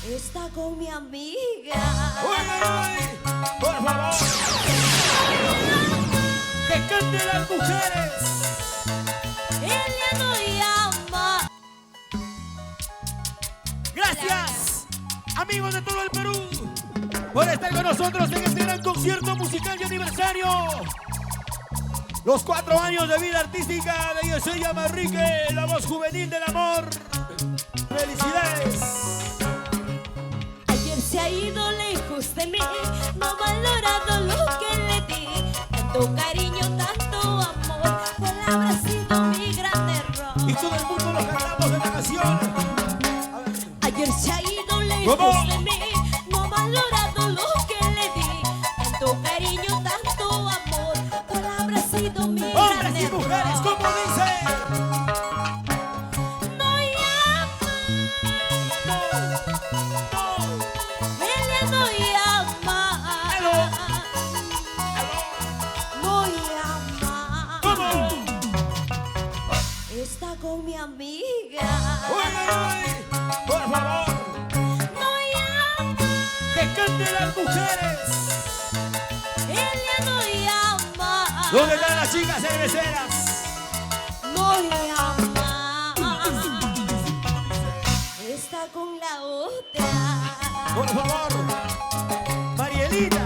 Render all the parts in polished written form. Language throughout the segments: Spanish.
Está con mi amiga. ¡Uy, uy, uy! ¡Por favor! ¡Que canten las mujeres! Ella no llama. Gracias, amigos de todo el Perú, por estar con nosotros en este gran concierto musical de aniversario. Los 4 años de vida artística de Yesenia Manrique, la voz juvenil del amor. ¡Felicidades! Ayer se ha ido lejos de mí, no ha valorado lo que le di. Tanto cariño, tanto amor, ¿cuál habrá sido mi gran error? Y todo el mundo lo cantamos de la canción. Ayer se ha ido lejos de mí, no ha valorado lo que le di. Tanto cariño, tanto amor, ¿cuál habrá sido mi gran error? Hombres y mujeres, como dice. Está con mi amiga. ¡Uy, uy, uy! ¡Por favor! No llama. ¡Que canten las mujeres! Ella no llama. ¿Dónde están las chicas cerveceras? No llama. Está con la otra. Por favor, Marielita.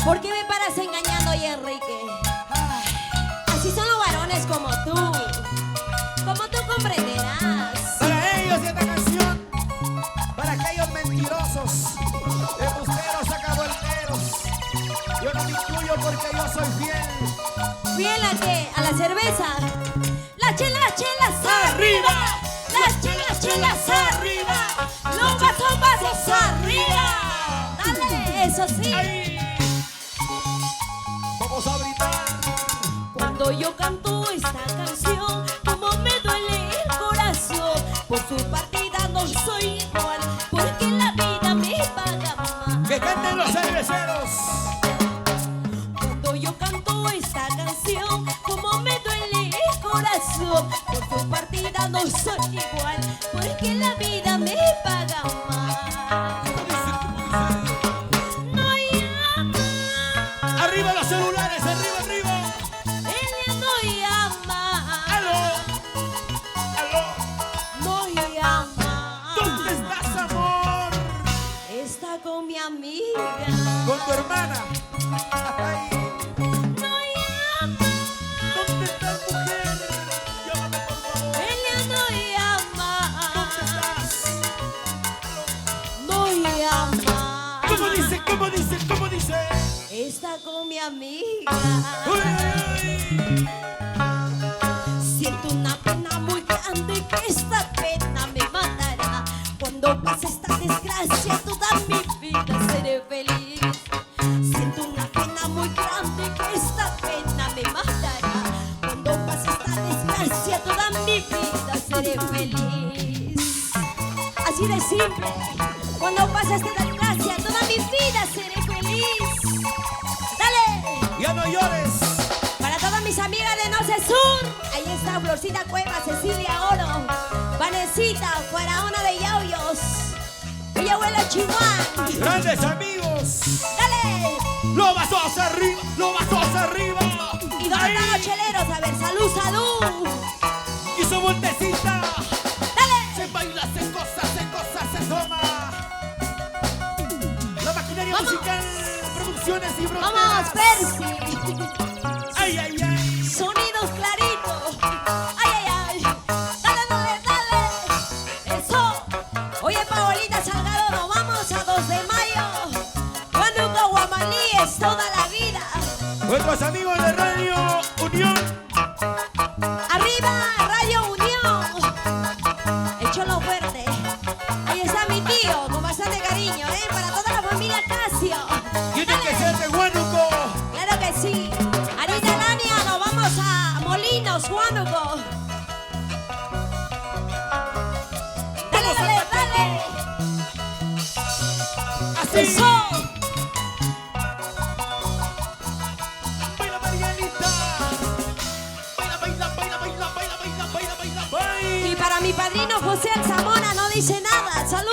¿Por qué me paras engañando, y Enrique? Así son los varones como tú. Como tú comprenderás. Para ellos esta canción, para aquellos mentirosos, embusteros, sacavuelteros. Yo no me incluyo porque yo soy fiel. ¿Fiel a qué? ¿A la cerveza? Las chelas ¡Arriba! Las chelas arriba. Los vasos arriba. Dale, eso sí. ¡Ahí! Vamos a brindar. Cuando yo canto esta canción, como me duele el corazón. Por su partida no soy igual, porque la vida me paga mal. ¡Que canten los cerveceros! Cuando yo canto esta canción, como me duele el corazón. Por su partida no soy igual, porque la vida me paga mal. No llama. ¡Arriba los celulares! ¡Arriba! Ella no llama. ¡Aló! ¡Aló! No llama. ¿Dónde estás, amor? Está con mi amiga. Con tu hermana. Ay, No llama. ¿dónde estás, mujer? Llámame, por favor. Ella no llama. ¿Dónde estás? No llama. ¿Cómo dice? ¿Cómo dice? ¿Cómo dice? Está con mi amiga. ¡Uy, uy, uy! Siento una pena muy grande, que esta pena me matará. Cuando pase esta desgracia, toda mi vida seré feliz. Siento una pena muy grande, que esta pena me matará. Cuando pase esta desgracia, toda mi vida seré feliz. Así de simple. Cuando pase esta desgracia, toda mi vida seré feliz. ¡Dale! ¡Ya no llores! Para todas mis amigas de Norte Sur, ahí está Florcita Cueva, Cecilia Oro, Vanesita, Faraona de Yauyos, Villa Abuelo Chihuahua. ¡Grandes amigos! ¡Dale! ¡Los vasos arriba! ¡Los vasos arriba! ¿Y dónde están los cheleros? A ver, salud. ¡Y su vueltecita! ¡Dale! Se baila, se goza, se toma. La maquinaria ¡Vamos! musical, producciones y bromas. ¡Vamos, Percy! ¡Ay, ay, ay! Sonidos claritos. ¡Ay! ¡Dale! ¡Eso! Oye, Paolita Salgado, nos vamos a 2 de mayo. Cuando Guamalí es toda la vida. Nuestros amigos de Radio Unión. ¡Arriba, Radio Unión! El Cholo Fuerte. Ahí está mi tío, con bastante cariño, para toda la familia Casio. Tiene que ser de Huánuco. Claro que sí. Ahorita, Lania, nos vamos a Molinos, Huánuco. Dale. Así. ¡Eso! Baila, Marielita. Baila. Y para mi padrino José Alzamora no dice nada. Salud.